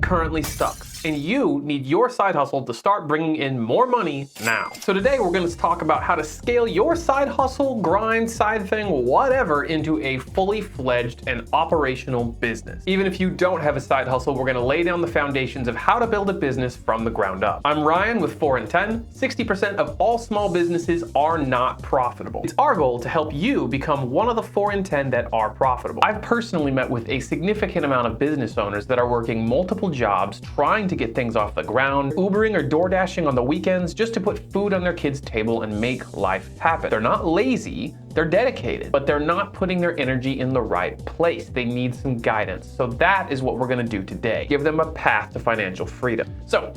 currently stuck, and you need your side hustle to start bringing in more money now. So today we're going to talk about how to scale your side hustle, grind, side thing, whatever, into a fully fledged and operational business. Even if you don't have a side hustle, we're going to lay down the foundations of how to build a business from the ground up. I'm Ryan with 4 in 10. 60% of all small businesses are not profitable. It's our goal to help you become one of the 4 in 10 that are profitable. I've personally met with a significant amount of business owners that are working multiple jobs, trying to get things off the ground, Ubering or door dashing on the weekends just to put food on their kids' table and make life happen. They're not lazy, they're dedicated, but they're not putting their energy in the right place. They need some guidance. So that is what we're gonna do today. Give them a path to financial freedom. So,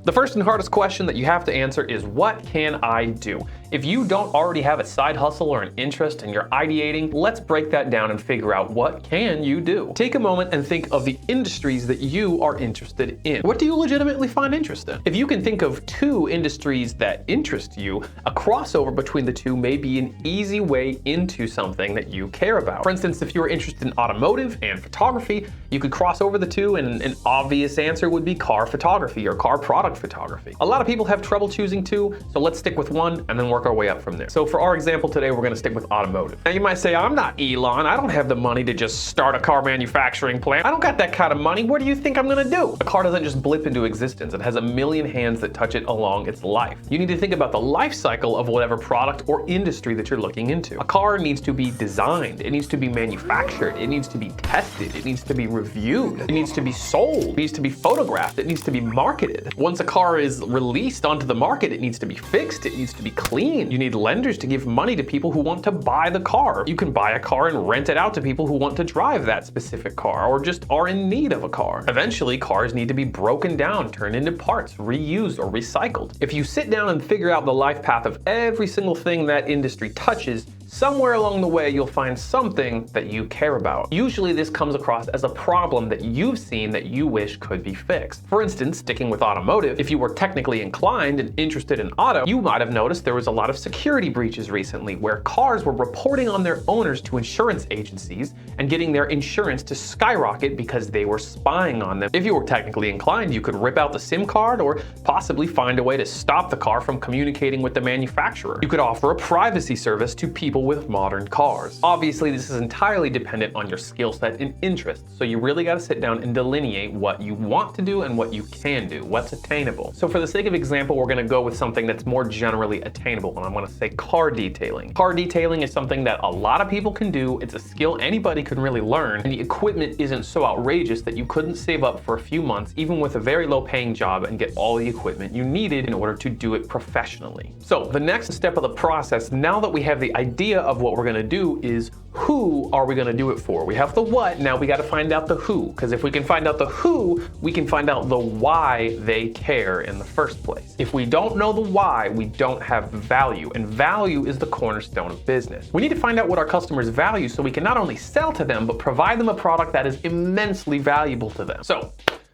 the first and hardest question that you have to answer is, what can I do? If you don't already have a side hustle or an interest and you're ideating, let's break that down and figure out what can you do. Take a moment and think of the industries that you are interested in. What do you legitimately find interest in? If you can think of 2 industries that interest you, a crossover between the 2 may be an easy way into something that you care about. For instance, if you're interested in automotive and photography, you could cross over the 2, and an obvious answer would be car photography or car product photography. A lot of people have trouble choosing 2, so let's stick with 1 and then work our way up from there. So for our example today, we're gonna stick with automotive. Now you might say, I'm not Elon. I don't have the money to just start a car manufacturing plant. I don't got that kind of money. What do you think I'm gonna do? A car doesn't just blip into existence. It has a million hands that touch it along its life. You need to think about the life cycle of whatever product or industry that you're looking into. A car needs to be designed. It needs to be manufactured. It needs to be tested. It needs to be reviewed. It needs to be sold. It needs to be photographed. It needs to be marketed. Once a car is released onto the market, it needs to be fixed. It needs to be cleaned. You need lenders to give money to people who want to buy the car. You can buy a car and rent it out to people who want to drive that specific car or just are in need of a car. Eventually, cars need to be broken down, turned into parts, reused or recycled. If you sit down and figure out the life path of every single thing that industry touches, somewhere along the way, you'll find something that you care about. Usually this comes across as a problem that you've seen that you wish could be fixed. For instance, sticking with automotive, if you were technically inclined and interested in auto, you might have noticed there was a lot of security breaches recently where cars were reporting on their owners to insurance agencies and getting their insurance to skyrocket because they were spying on them. If you were technically inclined, you could rip out the SIM card or possibly find a way to stop the car from communicating with the manufacturer. You could offer a privacy service to people with modern cars. Obviously, this is entirely dependent on your skill set and interests, so you really got to sit down and delineate what you want to do and what you can do, what's attainable. So for the sake of example, we're going to go with something that's more generally attainable, and I'm going to say car detailing. Car detailing is something that a lot of people can do. It's a skill anybody can really learn, and the equipment isn't so outrageous that you couldn't save up for a few months, even with a very low paying job, and get all the equipment you needed in order to do it professionally. So the next step of the process, now that we have the idea of what we're gonna do, is who are we gonna do it for? We have the what, now we gotta find out the who, because if we can find out the who, we can find out the why they care in the first place. If we don't know the why, we don't have value, and value is the cornerstone of business. We need to find out what our customers value so we can not only sell to them, but provide them a product that is immensely valuable to them. So,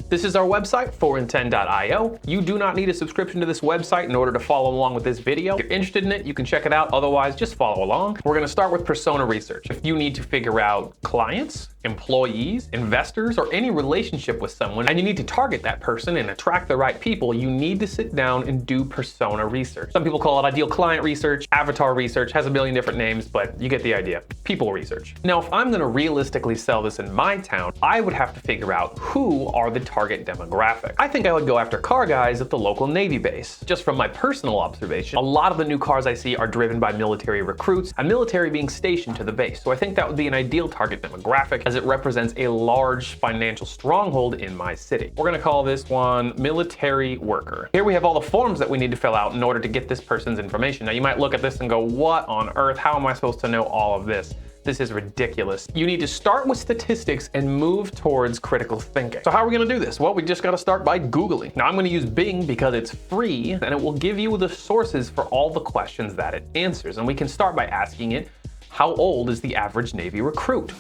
this is our website, 4in10.io. You do not need a subscription to this website in order to follow along with this video. If you're interested in it, you can check it out. Otherwise, just follow along. We're gonna start with persona research. If you need to figure out clients, employees, investors, or any relationship with someone, and you need to target that person and attract the right people, you need to sit down and do persona research. Some people call it ideal client research, avatar research, has a million different names, but you get the idea. People research. Now, if I'm gonna realistically sell this in my town, I would have to figure out who are the target demographic. I think I would go after car guys at the local Navy base. Just from my personal observation, a lot of the new cars I see are driven by military recruits, and military being stationed to the base. So I think that would be an ideal target demographic, as it represents a large financial stronghold in my city. We're gonna call this one military worker. Here we have all the forms that we need to fill out in order to get this person's information. Now you might look at this and go, what on earth? How am I supposed to know all of this? This is ridiculous. You need to start with statistics and move towards critical thinking. So how are we gonna do this? Well, we just gotta start by Googling. Now I'm gonna use Bing because it's free and it will give you the sources for all the questions that it answers. And we can start by asking it, how old is the average Navy recruit?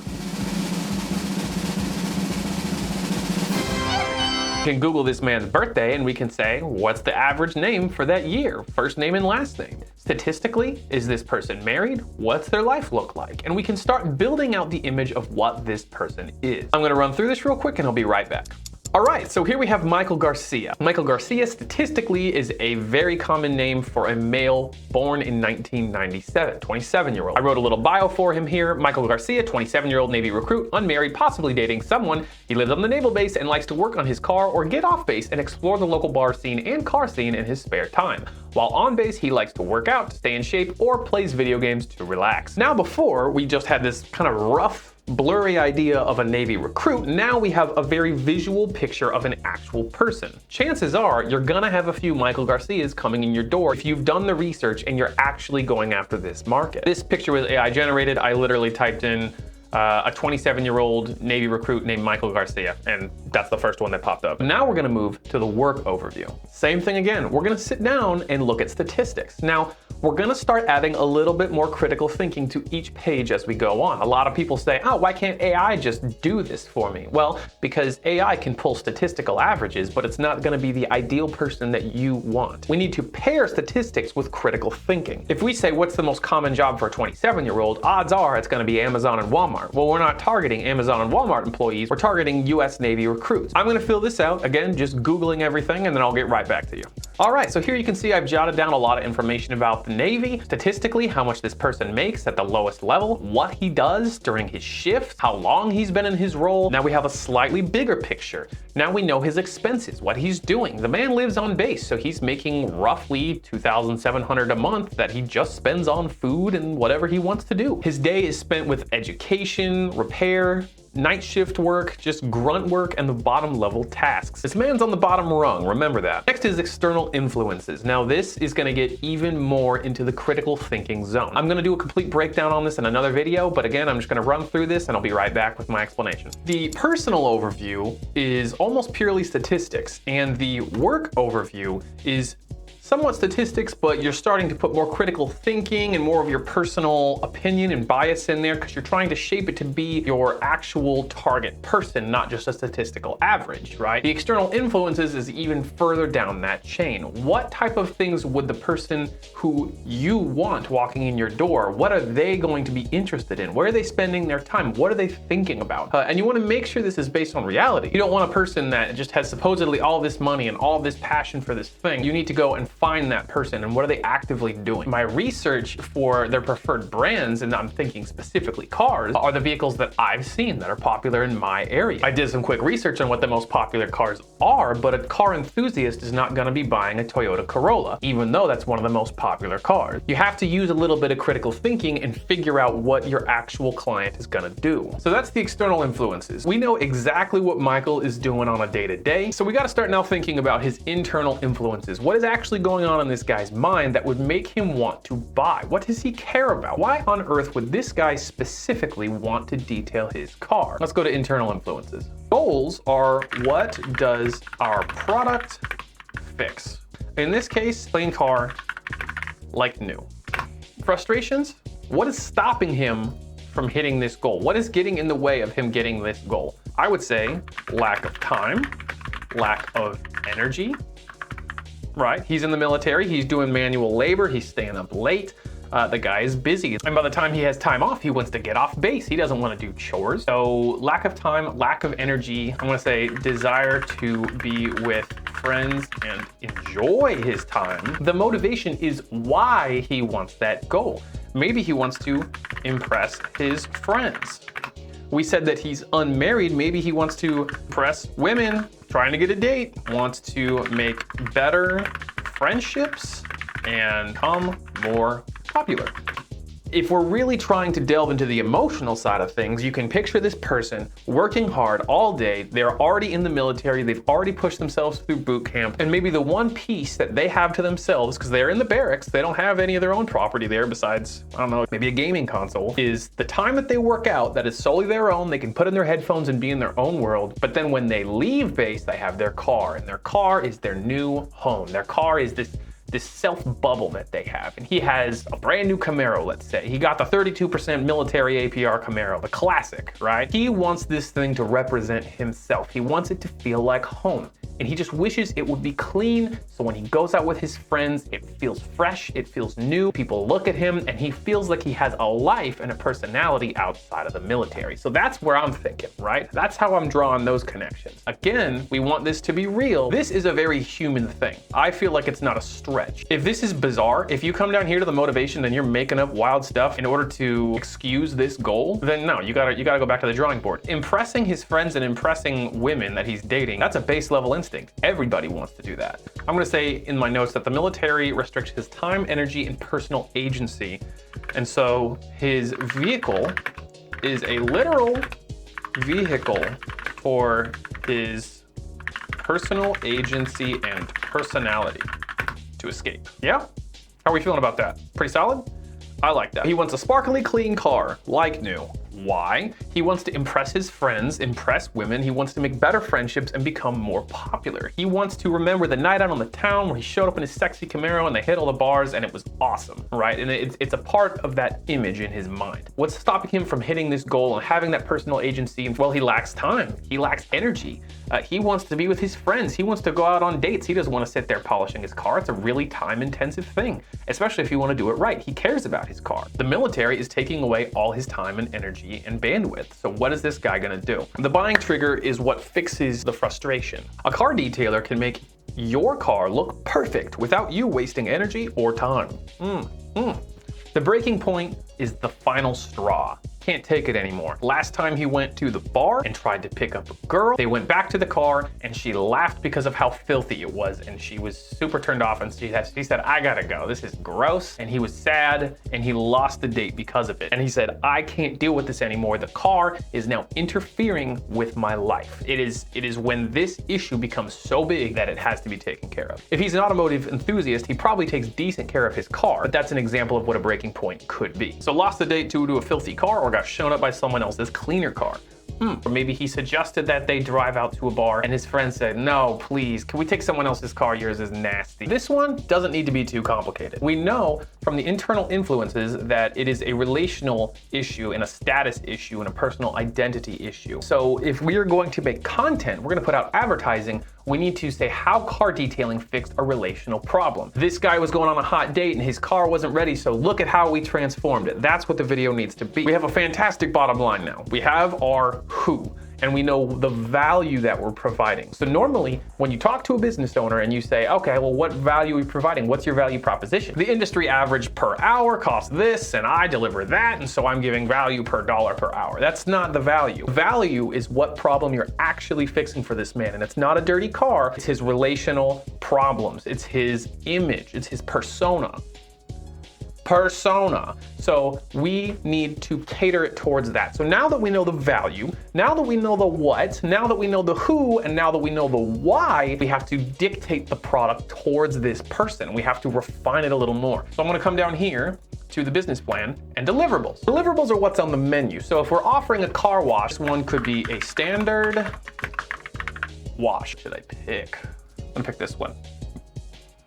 can Google this man's birthday and we can say, what's the average name for that year? First name and last name. Statistically, is this person married? What's their life look like? And we can start building out the image of what this person is. I'm gonna run through this real quick and I'll be right back. All right, so here we have Michael Garcia. Michael Garcia statistically is a very common name for a male born in 1997, 27-year-old. I wrote a little bio for him here. Michael Garcia, 27-year-old Navy recruit, unmarried, possibly dating someone. He lives on the naval base and likes to work on his car or get off base and explore the local bar scene and car scene in his spare time. While on base, he likes to work out, to stay in shape, or plays video games to relax. Now before, we just had this kind of rough, blurry idea of a Navy recruit. Now we have a very visual picture of an actual person. Chances are you're gonna have a few Michael Garcias coming in your door if you've done the research and you're actually going after this market. This picture was AI generated. I literally typed in a 27-year-old Navy recruit named Michael Garcia, and that's the first one that popped up. Now we're gonna move to the work overview. Same thing again, we're gonna sit down and look at statistics. Now, we're gonna start adding a little bit more critical thinking to each page as we go on. A lot of people say, oh, why can't AI just do this for me? Well, because AI can pull statistical averages, but it's not gonna be the ideal person that you want. We need to pair statistics with critical thinking. If we say, what's the most common job for a 27-year-old, odds are it's gonna be Amazon and Walmart. Well, we're not targeting Amazon and Walmart employees, we're targeting US Navy recruits. I'm gonna fill this out, again, just Googling everything, and then I'll get right back to you. All right, so here you can see I've jotted down a lot of information about the Navy, statistically, how much this person makes at the lowest level, what he does during his shift, how long he's been in his role. Now we have a slightly bigger picture. Now we know his expenses, what he's doing. The man lives on base, so he's making roughly $2,700 a month that he just spends on food and whatever he wants to do. His day is spent with education, repair, night shift work, just grunt work, and the bottom level tasks. This man's on the bottom rung, remember that. Next is external influences. Now this is gonna get even more into the critical thinking zone. I'm gonna do a complete breakdown on this in another video, but again, I'm just gonna run through this and I'll be right back with my explanation. The personal overview is almost purely statistics, and the work overview is somewhat statistics, but you're starting to put more critical thinking and more of your personal opinion and bias in there because you're trying to shape it to be your actual target person, not just a statistical average, right? The external influences is even further down that chain. What type of things would the person who you want walking in your door, what are they going to be interested in? Where are they spending their time? What are they thinking about? And you want to make sure this is based on reality. You don't want a person that just has supposedly all this money and all this passion for this thing. You need to go and find that person and what are they actively doing. My research for their preferred brands, and I'm thinking specifically cars, are the vehicles that I've seen that are popular in my area. I did some quick research on what the most popular cars are, but a car enthusiast is not gonna be buying a Toyota Corolla, even though that's one of the most popular cars. You have to use a little bit of critical thinking and figure out what your actual client is gonna do. So that's the external influences. We know exactly what Michael is doing on a day-to-day, so we gotta start now thinking about his internal influences. What is actually going on in this guy's mind that would make him want to buy? What does he care about? Why on earth would this guy specifically want to detail his car? Let's go to internal influences. Goals are, what does our product fix? In this case, clean car like new. Frustrations? What is stopping him from hitting this goal? What is getting in the way of him getting this goal? I would say lack of time, lack of energy, right? He's in the military, he's doing manual labor, he's staying up late. The guy is busy, and by the time he has time off, he wants to get off base. He doesn't want to do chores. So lack of time, lack of energy. I'm gonna say desire to be with friends and enjoy his time. The motivation is why he wants that goal. Maybe he wants to impress his friends. We said that he's unmarried. Maybe he wants to impress women, trying to get a date, wants to make better friendships and become more popular. If we're really trying to delve into the emotional side of things, you can picture this person working hard all day. They're already in the military. They've already pushed themselves through boot camp. And maybe the one piece that they have to themselves, because they're in the barracks, they don't have any of their own property there besides, I don't know, maybe a gaming console, is the time that they work out that is solely their own. They can put in their headphones and be in their own world. But then when they leave base, they have their car, and their car is their new home. Their car is this self-bubble that they have. And he has a brand new Camaro, let's say. He got the 32% military APR Camaro, the classic, right? He wants this thing to represent himself. He wants it to feel like home. and he just wishes it would be clean, so when he goes out with his friends, it feels fresh, it feels new, people look at him, and he feels like he has a life and a personality outside of the military. So that's where I'm thinking, right? That's how I'm drawing those connections. Again, we want this to be real. This is a very human thing. I feel like it's not a stretch. If this is bizarre, if you come down here to the motivation and you're making up wild stuff in order to excuse this goal, then no, you gotta go back to the drawing board. Impressing his friends and impressing women that he's dating, that's a base level instinct. Everybody wants to do that. I'm gonna say in my notes that the military restricts his time, energy, and personal agency. And so his vehicle is a literal vehicle for his personal agency and personality to escape. Yeah? How are we feeling about that? Pretty solid? I like that. He wants a sparkly clean car, like new. Why? He wants to impress his friends, impress women. He wants to make better friendships and become more popular. He wants to remember the night out on the town where he showed up in his sexy Camaro and they hit all the bars and it was awesome, right? And it's a part of that image in his mind. What's stopping him from hitting this goal and having that personal agency? Well, he lacks time. He lacks energy. He wants to be with his friends. He wants to go out on dates. He doesn't want to sit there polishing his car. It's a really time-intensive thing, especially if you want to do it right. He cares about his car. The military is taking away all his time and energy and bandwidth. So what is this guy gonna do? The buying trigger is what fixes the frustration. A car detailer can make your car look perfect without you wasting energy or time. The breaking point is the final straw. Can't take it anymore. Last time he went to the bar and tried to pick up a girl, they went back to the car and she laughed because of how filthy it was, and she was super turned off, and she said, I gotta go, this is gross. And he was sad and he lost the date because of it. And he said, I can't deal with this anymore. The car is now interfering with my life. It is when this issue becomes so big that it has to be taken care of. If he's an automotive enthusiast, he probably takes decent care of his car, but that's an example of what a breaking point could be. So lost the date due to a filthy car, or got shown up by someone else's cleaner car. Or maybe he suggested that they drive out to a bar and his friend said, no, please, can we take someone else's car? Yours is nasty. This one doesn't need to be too complicated. We know from the internal influences that it is a relational issue and a status issue and a personal identity issue. So if we are going to make content, we're gonna put out advertising, we need to say how car detailing fixed a relational problem. This guy was going on a hot date and his car wasn't ready, so look at how we transformed it. That's what the video needs to be. We have a fantastic bottom line now. We have our who, and we know the value that we're providing. So normally, when you talk to a business owner and you say, okay, well, what value are you providing? What's your value proposition? The industry average per hour costs this, and I deliver that, and so I'm giving value per dollar per hour. That's not the value. Value is what problem you're actually fixing for this man, and it's not a dirty car, it's his relational problems, it's his image, it's his persona. So we need to cater it towards that. So now that we know the value, now that we know the what, now that we know the who, and now that we know the why, we have to dictate the product towards this person. We have to refine it a little more. So I'm gonna come down here to the business plan and deliverables. Deliverables are what's on the menu. So if we're offering a car wash, this one could be a standard wash. Should I pick? I'm gonna pick this one.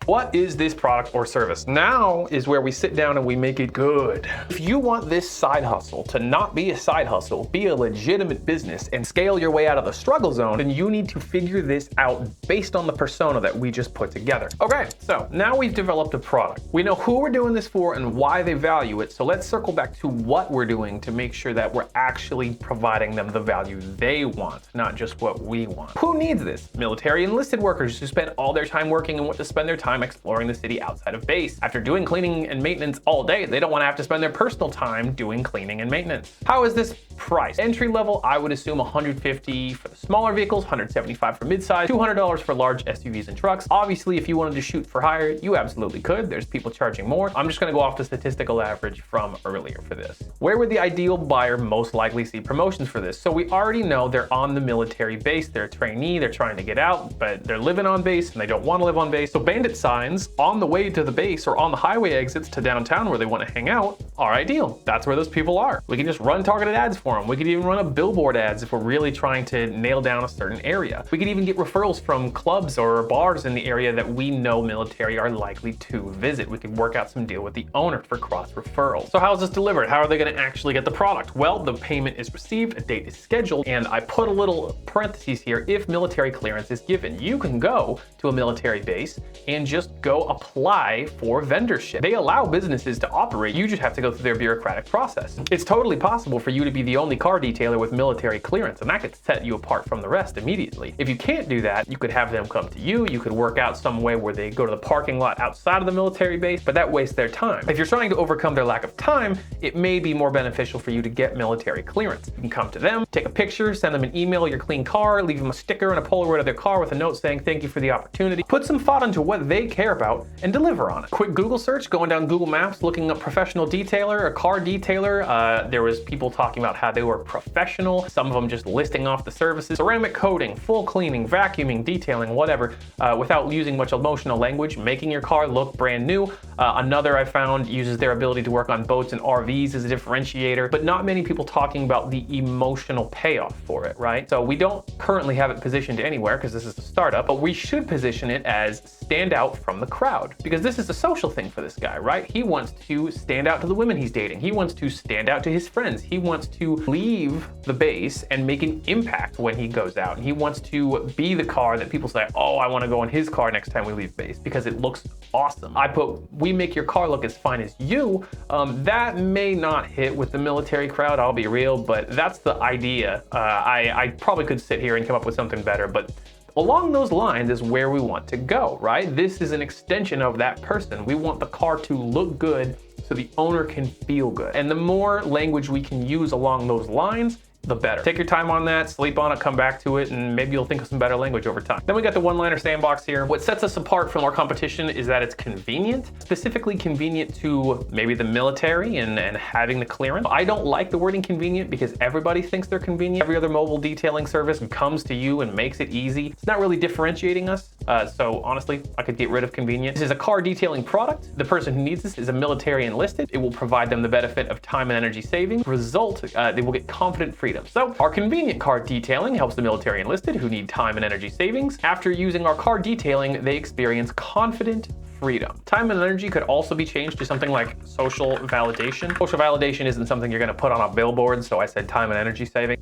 What is this product or service? Now is where we sit down and we make it good. If you want this side hustle to not be a side hustle, be a legitimate business and scale your way out of the struggle zone, then you need to figure this out based on the persona that we just put together. Okay, so now we've developed a product. We know who we're doing this for and why they value it. So let's circle back to what we're doing to make sure that we're actually providing them the value they want, not just what we want. Who needs this? Military enlisted workers who spend all their time working and want to spend their time exploring the city outside of base. After doing cleaning and maintenance all day, they don't want to have to spend their personal time doing cleaning and maintenance. How is this priced? Entry level, I would assume $150 for the smaller vehicles, $175 for midsize, $200 for large SUVs and trucks. Obviously, if you wanted to shoot for hire, you absolutely could. There's people charging more. I'm just gonna go off the statistical average from earlier for this. Where would the ideal buyer most likely see promotions for this? So we already know they're on the military base, they're a trainee, they're trying to get out, but they're living on base and they don't want to live on base. So bandit size signs on the way to the base or on the highway exits to downtown where they want to hang out are ideal. That's where those people are. We can just run targeted ads for them. We could even run a billboard ads if we're really trying to nail down a certain area. We could even get referrals from clubs or bars in the area that we know military are likely to visit. We could work out some deal with the owner for cross referrals. So how is this delivered? How are they going to actually get the product? Well, the payment is received, a date is scheduled, and I put a little parentheses here if military clearance is given. You can go to a military base and just go apply for vendorship. They allow businesses to operate. You just have to go through their bureaucratic process. It's totally possible for you to be the only car detailer with military clearance, and that could set you apart from the rest immediately. If you can't do that, you could have them come to you. You could work out some way where they go to the parking lot outside of the military base, but that wastes their time. If you're trying to overcome their lack of time, it may be more beneficial for you to get military clearance. You can come to them, take a picture, send them an email, your clean car, leave them a sticker and a Polaroid of their car with a note saying thank you for the opportunity. Put some thought into what they care about and deliver on it. Quick Google search, going down Google Maps, looking up professional detailer, a car detailer. There was people talking about how they were professional, some of them just listing off the services. Ceramic coating, full cleaning, vacuuming, detailing, whatever, without using much emotional language, making your car look brand new. Another I found uses their ability to work on boats and RVs as a differentiator, but not many people talking about the emotional payoff for it, right? So we don't currently have it positioned anywhere because this is a startup, but we should position it as stand out from the crowd, because this is a social thing for this guy, right? He wants to stand out to the women he's dating. He wants to stand out to his friends. He wants to leave the base and make an impact when he goes out. And he wants to be the car that people say, oh, I want to go in his car next time we leave base because it looks awesome. I put, we make your car look as fine as you. That may not hit with the military crowd, I'll be real, but that's the idea. I probably could sit here and come up with something better, but along those lines is where we want to go, right? This is an extension of that person. We want the car to look good so the owner can feel good. And the more language we can use along those lines, the better. Take your time on that, sleep on it, come back to it, and maybe you'll think of some better language over time. Then we got the one-liner sandbox here. What sets us apart from our competition is that it's convenient, specifically convenient to maybe the military and having the clearance. I don't like the wording convenient because everybody thinks they're convenient. Every other mobile detailing service comes to you and makes it easy. It's not really differentiating us. So honestly, I could get rid of convenient. This is a car detailing product. The person who needs this is a military enlisted. It will provide them the benefit of time and energy savings. Result, they will get confident freedom. So our convenient car detailing helps the military enlisted who need time and energy savings. After using our car detailing, they experience confident freedom. Time and energy could also be changed to something like social validation. Social validation isn't something you're going to put on a billboard, so I said time and energy saving.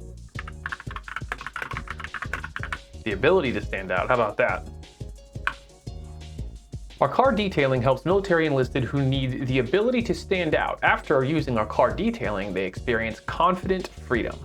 The ability to stand out, how about that? Our car detailing helps military enlisted who need the ability to stand out. After using our car detailing, they experience confident freedom.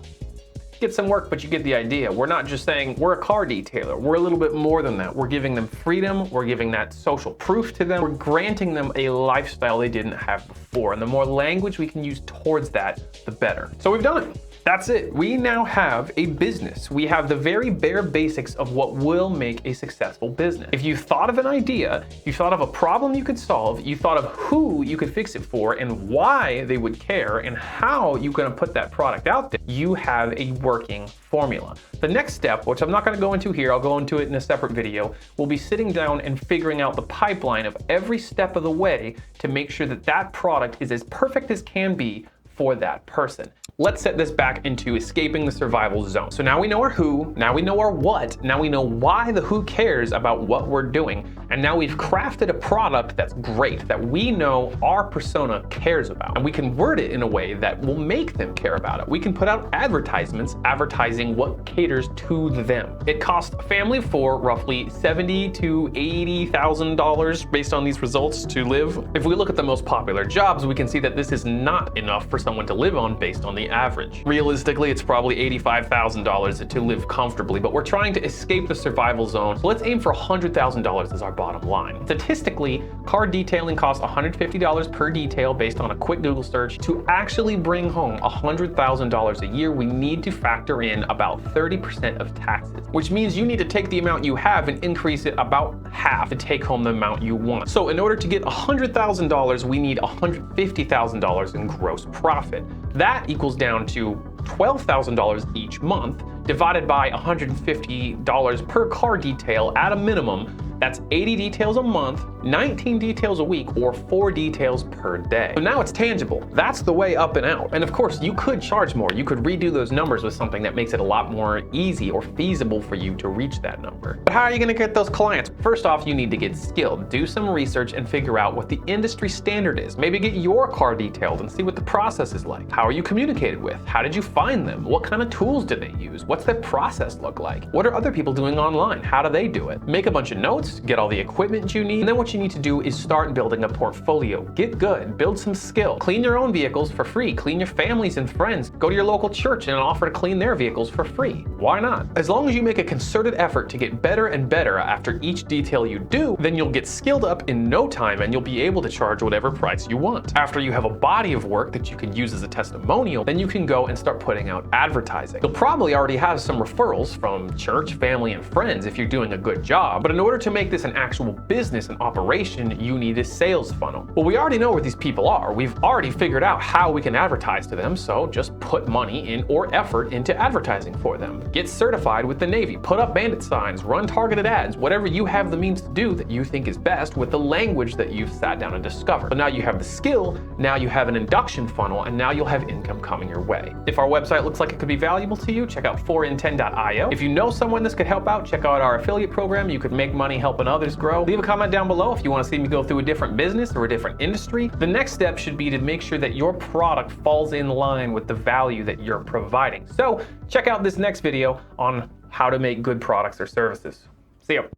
Get some work, but you get the idea. We're not just saying we're a car detailer. We're a little bit more than that. We're giving them freedom. We're giving that social proof to them. We're granting them a lifestyle they didn't have before. And the more language we can use towards that, the better. So we've done it. That's it. We now have a business. We have the very bare basics of what will make a successful business. If you thought of an idea, you thought of a problem you could solve, you thought of who you could fix it for and why they would care and how you're going to put that product out there, you have a working formula. The next step, which I'm not going to go into here, I'll go into it in a separate video, will be sitting down and figuring out the pipeline of every step of the way to make sure that that product is as perfect as can be for that person. Let's set this back into escaping the survival zone. So now we know our who, now we know our what, now we know why the who cares about what we're doing, and now we've crafted a product that's great, that we know our persona cares about. And we can word it in a way that will make them care about it. We can put out advertisements advertising what caters to them. It costs a family of four roughly $70,000 to $80,000 based on these results to live. If we look at the most popular jobs, we can see that this is not enough for someone to live on based on the average. Realistically, it's probably $85,000 to live comfortably, but we're trying to escape the survival zone. So let's aim for $100,000 as our bottom line. Statistically, car detailing costs $150 per detail based on a quick Google search. To actually bring home $100,000 a year, we need to factor in about 30% of taxes, which means you need to take the amount you have and increase it about half to take home the amount you want. So in order to get $100,000, we need $150,000 in gross profit. That equals down to $12,000 each month, divided by $150 per car detail at a minimum, That's 80 details a month, 19 details a week, or 4 details per day. So now it's tangible. That's the way up and out. And of course, you could charge more. You could redo those numbers with something that makes it a lot more easy or feasible for you to reach that number. But how are you gonna get those clients? First off, you need to get skilled. Do some research and figure out what the industry standard is. Maybe get your car detailed and see what the process is like. How are you communicated with? How did you find them? What kind of tools do they use? What's their process look like? What are other people doing online? How do they do it? Make a bunch of notes, get all the equipment you need, and then what you need to do is start building a portfolio. Get good, build some skill. Clean your own vehicles for free. Clean your families and friends. Go to your local church and offer to clean their vehicles for free. Why not? As long as you make a concerted effort to get better and better after each detail you do, then you'll get skilled up in no time and you'll be able to charge whatever price you want. After you have a body of work that you can use as a testimonial, then you can go and start putting out advertising. You'll probably already have some referrals from church, family, and friends if you're doing a good job, but in order to make this an actual business and operation, you need a sales funnel. Well, we already know where these people are. We've already figured out how we can advertise to them, so just put money in or effort into advertising for them. Get certified with the Navy, put up bandit signs, run targeted ads, whatever you have the means to do that you think is best with the language that you've sat down and discovered. So now you have the skill, now you have an induction funnel, and now you'll have income coming your way. If our website looks like it could be valuable to you, check out 4in10.io. If you know someone this could help out, check out our affiliate program. You could make money helping others grow. Leave a comment down below if you want to see me go through a different business or a different industry. The next step should be to make sure that your product falls in line with the value that you're providing. So check out this next video on how to make good products or services. See ya.